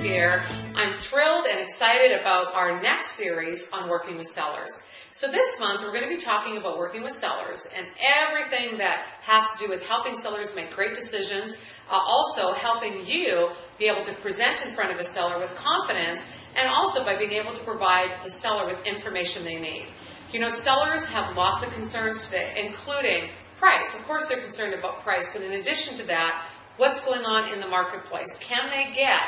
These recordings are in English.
here. I'm thrilled and excited about our next series on working with sellers. So this month we're going to be talking about working with sellers and everything that has to do with helping sellers make great decisions, also helping you be able to present in front of a seller with confidence, and also by being able to provide the seller with information they need. You know, sellers have lots of concerns today, including price. Of course they're concerned about price, but in addition to that, what's going on in the marketplace? Can they get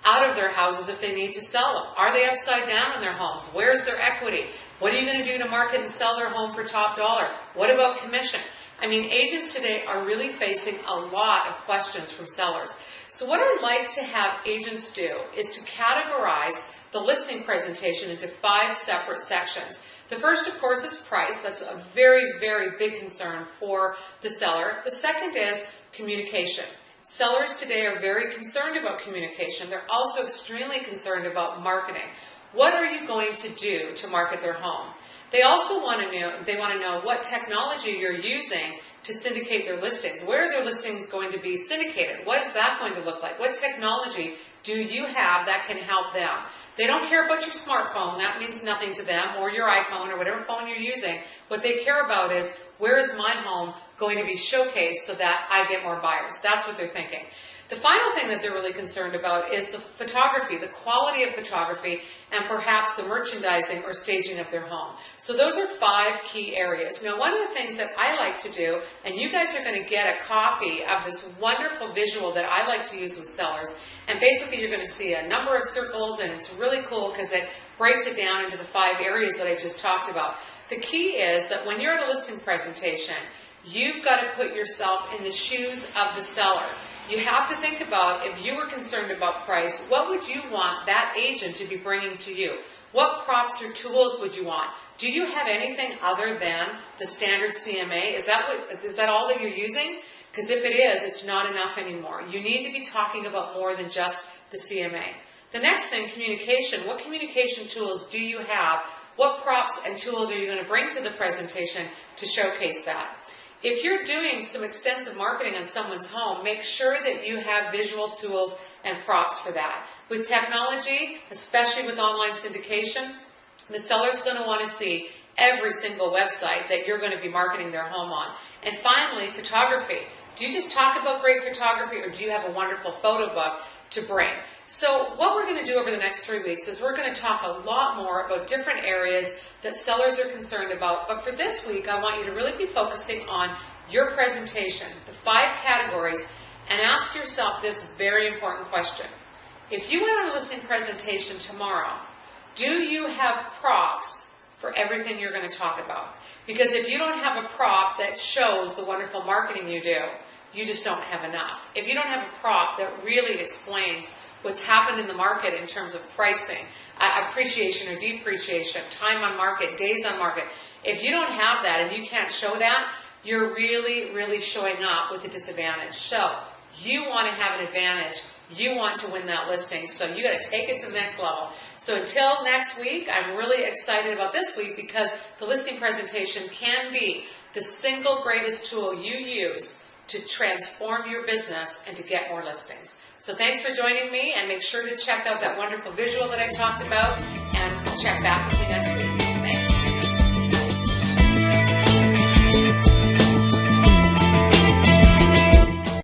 out of their houses if they need to sell them? Are they upside down in their homes? Where's their equity? What are you going to do to market and sell their home for top dollar? What about commission? I mean, agents today are really facing a lot of questions from sellers. So what I'd like to have agents do is to categorize the listing presentation into 5 separate sections. The first, of course, is price. That's a very, very big concern for the seller. The second is communication. Sellers today are very concerned about communication. They're also extremely concerned about marketing. What are you going to do to market their home? They also want to know what technology you're using to syndicate their listings. Where are their listings going to be syndicated? What is that going to look like? What technology do you have that can help them? They don't care about your smartphone. That means nothing to them, or your iPhone, or whatever phone you're using. What they care about is, where is my home going to be showcased so that I get more buyers? That's what they're thinking. The final thing that they're really concerned about is the photography, the quality of photography, and perhaps the merchandising or staging of their home. So those are 5 key areas. Now, one of the things that I like to do, and you guys are going to get a copy of this wonderful visual that I like to use with sellers, and basically you're going to see a number of circles, and it's really cool because it breaks it down into the 5 areas that I just talked about. The key is that when you're at a listing presentation, you've got to put yourself in the shoes of the seller. You have to think about, if you were concerned about price, what would you want that agent to be bringing to you? What props or tools would you want? Do you have anything other than the standard CMA? Is that all that you're using? Because if it is, it's not enough anymore. You need to be talking about more than just the CMA. The next thing, communication. What communication tools do you have? What props and tools are you going to bring to the presentation to showcase that? If you're doing some extensive marketing on someone's home, make sure that you have visual tools and props for that. With technology, especially with online syndication, the seller's going to want to see every single website that you're going to be marketing their home on. And finally, photography. Do you just talk about great photography, or do you have a wonderful photo book to bring? So what we're going to do over the next 3 weeks is we're going to talk a lot more about different areas that sellers are concerned about. But for this week, I want you to really be focusing on your presentation, the 5 categories, and ask yourself this very important question. If you went on a listing presentation tomorrow, do you have props for everything you're going to talk about? Because if you don't have a prop that shows the wonderful marketing you do, you just don't have enough. If you don't have a prop that really explains what's happened in the market in terms of pricing, appreciation or depreciation, time on market, days on market, if you don't have that and you can't show that, you're really, really showing up with a disadvantage. So you want to have an advantage. You want to win that listing. So you got to take it to the next level. So until next week, I'm really excited about this week because the listing presentation can be the single greatest tool you use to transform your business and to get more listings. So thanks for joining me, and make sure to check out that wonderful visual that I talked about, and check back with me next week.